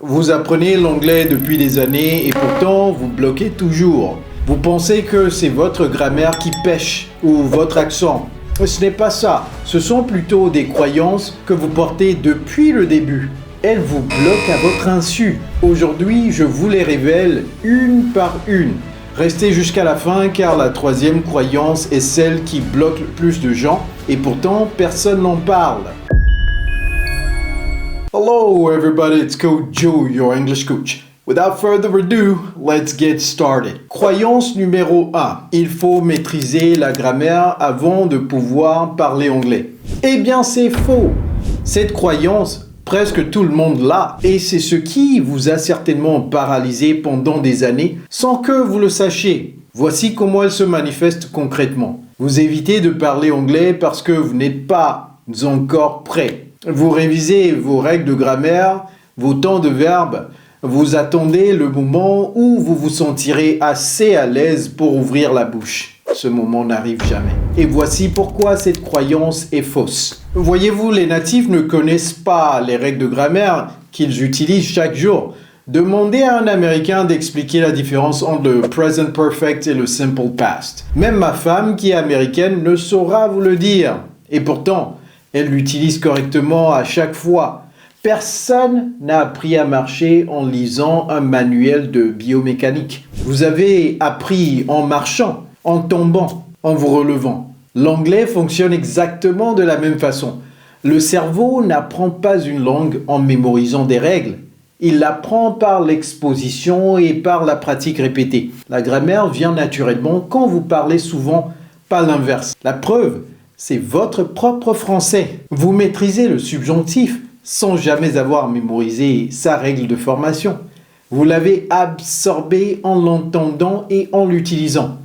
Vous apprenez l'anglais depuis des années et pourtant vous bloquez toujours. Vous pensez que c'est votre grammaire qui pêche ou votre accent. Ce n'est pas ça. Ce sont plutôt des croyances que vous portez depuis le début. Elles vous bloquent à votre insu. Aujourd'hui, je vous les révèle une par une. Restez jusqu'à la fin car la troisième croyance est celle qui bloque le plus de gens et pourtant personne n'en parle. Hello everybody, it's Coach Joe, your English coach. Without further ado, let's get started. Croyance numéro 1. Il faut maîtriser la grammaire avant de pouvoir parler anglais. Eh bien c'est faux. Cette croyance, presque tout le monde l'a et c'est ce qui vous a certainement paralysé pendant des années sans que vous le sachiez. Voici comment elle se manifeste concrètement. Vous évitez de parler anglais parce que vous n'êtes pas encore prêt. Vous révisez vos règles de grammaire, vos temps de verbe, vous attendez le moment où vous vous sentirez assez à l'aise pour ouvrir la bouche. Ce moment n'arrive jamais. Et voici pourquoi cette croyance est fausse. Voyez-vous, les natifs ne connaissent pas les règles de grammaire qu'ils utilisent chaque jour. Demandez à un Américain d'expliquer la différence entre le present perfect et le simple past. Même ma femme, qui est américaine, ne saura vous le dire. Et pourtant, elle l'utilise correctement à chaque fois. Personne n'a appris à marcher en lisant un manuel de biomécanique. Vous avez appris en marchant, en tombant, en vous relevant. L'anglais fonctionne exactement de la même façon. Le cerveau n'apprend pas une langue en mémorisant des règles. Il l'apprend par l'exposition et par la pratique répétée. La grammaire vient naturellement quand vous parlez souvent, pas l'inverse. La preuve, c'est votre propre français. Vous maîtrisez le subjonctif sans jamais avoir mémorisé sa règle de formation. Vous l'avez absorbé en l'entendant et en l'utilisant.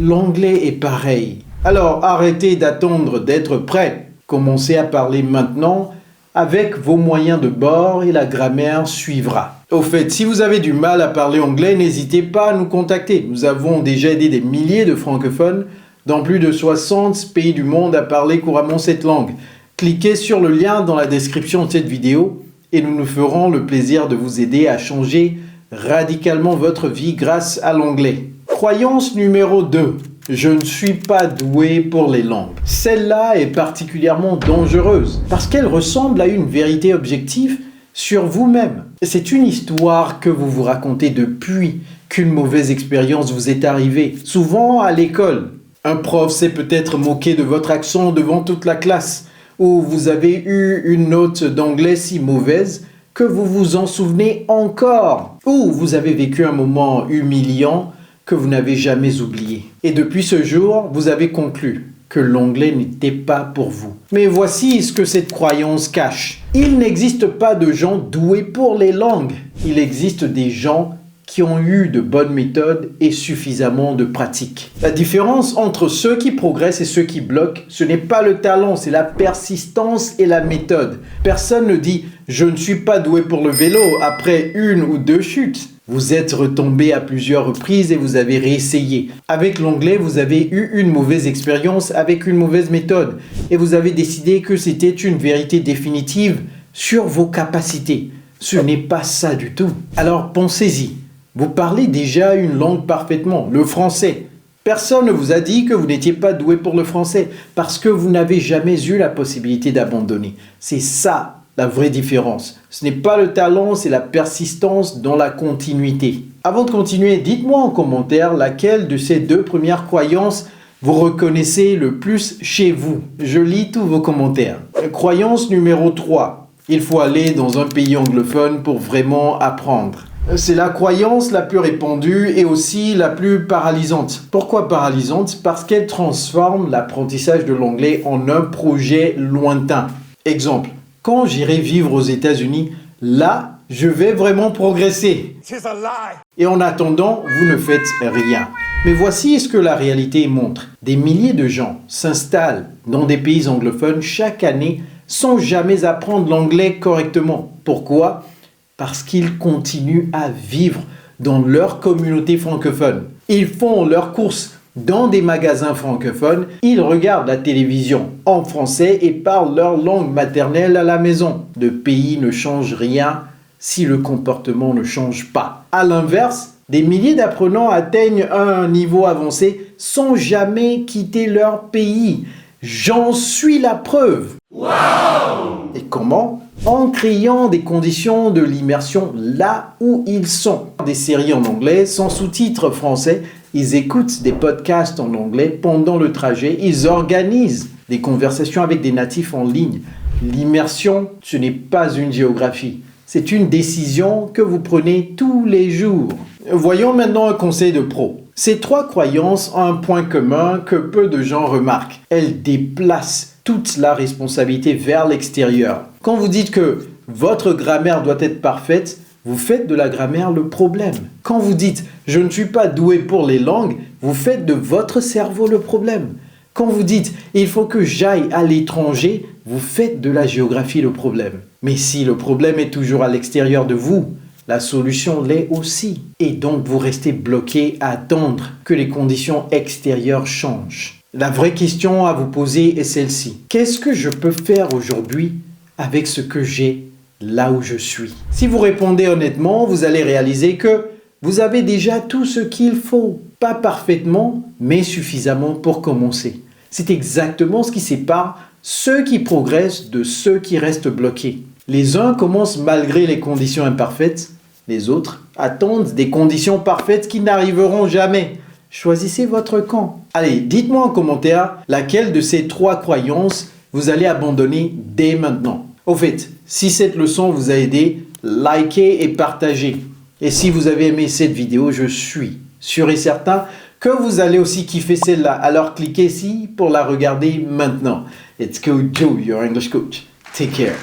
L'anglais est pareil. Alors arrêtez d'attendre d'être prêt. Commencez à parler maintenant avec vos moyens de bord et la grammaire suivra. Au fait, si vous avez du mal à parler anglais, n'hésitez pas à nous contacter. Nous avons déjà aidé des milliers de francophones dans plus de 60 pays du monde à parler couramment cette langue. Cliquez sur le lien dans la description de cette vidéo et nous nous ferons le plaisir de vous aider à changer radicalement votre vie grâce à l'anglais. Croyance numéro 2. Je ne suis pas doué pour les langues. Celle-là est particulièrement dangereuse parce qu'elle ressemble à une vérité objective sur vous-même. C'est une histoire que vous vous racontez depuis qu'une mauvaise expérience vous est arrivée, souvent à l'école. Un prof s'est peut-être moqué de votre accent devant toute la classe, ou vous avez eu une note d'anglais si mauvaise que vous vous en souvenez encore, ou vous avez vécu un moment humiliant que vous n'avez jamais oublié. Et depuis ce jour, vous avez conclu que l'anglais n'était pas pour vous. Mais voici ce que cette croyance cache. Il n'existe pas de gens doués pour les langues. Il existe des gens qui ont eu de bonnes méthodes et suffisamment de pratique. La différence entre ceux qui progressent et ceux qui bloquent, ce n'est pas le talent, c'est la persistance et la méthode. Personne ne dit « je ne suis pas doué pour le vélo » après une ou deux chutes. Vous êtes retombé à plusieurs reprises et vous avez réessayé. Avec l'anglais, vous avez eu une mauvaise expérience avec une mauvaise méthode et vous avez décidé que c'était une vérité définitive sur vos capacités. Ce n'est pas ça du tout. Alors pensez-y. Vous parlez déjà une langue parfaitement, le français. Personne ne vous a dit que vous n'étiez pas doué pour le français parce que vous n'avez jamais eu la possibilité d'abandonner. C'est ça la vraie différence. Ce n'est pas le talent, c'est la persistance dans la continuité. Avant de continuer, dites-moi en commentaire laquelle de ces deux premières croyances vous reconnaissez le plus chez vous. Je lis tous vos commentaires. Croyance numéro 3. Il faut aller dans un pays anglophone pour vraiment apprendre. C'est la croyance la plus répandue et aussi la plus paralysante. Pourquoi paralysante? Parce qu'elle transforme l'apprentissage de l'anglais en un projet lointain. Exemple, quand j'irai vivre aux États-Unis, là, je vais vraiment progresser. Et en attendant, vous ne faites rien. Mais voici ce que la réalité montre. Des milliers de gens s'installent dans des pays anglophones chaque année sans jamais apprendre l'anglais correctement. Pourquoi? Parce qu'ils continuent à vivre dans leur communauté francophone. Ils font leurs courses dans des magasins francophones, ils regardent la télévision en français et parlent leur langue maternelle à la maison. Le pays ne change rien si le comportement ne change pas. À l'inverse, des milliers d'apprenants atteignent un niveau avancé sans jamais quitter leur pays. J'en suis la preuve. Wow! Et comment? En créant des conditions de l'immersion là où ils sont. Des séries en anglais sans sous-titres français, ils écoutent des podcasts en anglais pendant le trajet, ils organisent des conversations avec des natifs en ligne. L'immersion, ce n'est pas une géographie. C'est une décision que vous prenez tous les jours. Voyons maintenant un conseil de pro. Ces 3 croyances ont un point commun que peu de gens remarquent. Elles déplacent toute la responsabilité vers l'extérieur. Quand vous dites que votre grammaire doit être parfaite, vous faites de la grammaire le problème. Quand vous dites « je ne suis pas doué pour les langues », vous faites de votre cerveau le problème. Quand vous dites « il faut que j'aille à l'étranger », vous faites de la géographie le problème. Mais si le problème est toujours à l'extérieur de vous, la solution l'est aussi. Et donc vous restez bloqué à attendre que les conditions extérieures changent. La vraie question à vous poser est celle-ci. Qu'est-ce que je peux faire aujourd'hui avec ce que j'ai là où je suis? Si vous répondez honnêtement, vous allez réaliser que vous avez déjà tout ce qu'il faut. Pas parfaitement, mais suffisamment pour commencer. C'est exactement ce qui sépare ceux qui progressent de ceux qui restent bloqués. Les uns commencent malgré les conditions imparfaites, les autres attendent des conditions parfaites qui n'arriveront jamais. Choisissez votre camp. Allez, dites-moi en commentaire laquelle de ces 3 croyances vous allez abandonner dès maintenant. Au fait, si cette leçon vous a aidé, likez et partagez. Et si vous avez aimé cette vidéo, je suis sûr et certain que vous allez aussi kiffer celle-là. Alors cliquez ici pour la regarder maintenant. It's Coach Joe, your English coach. Take care.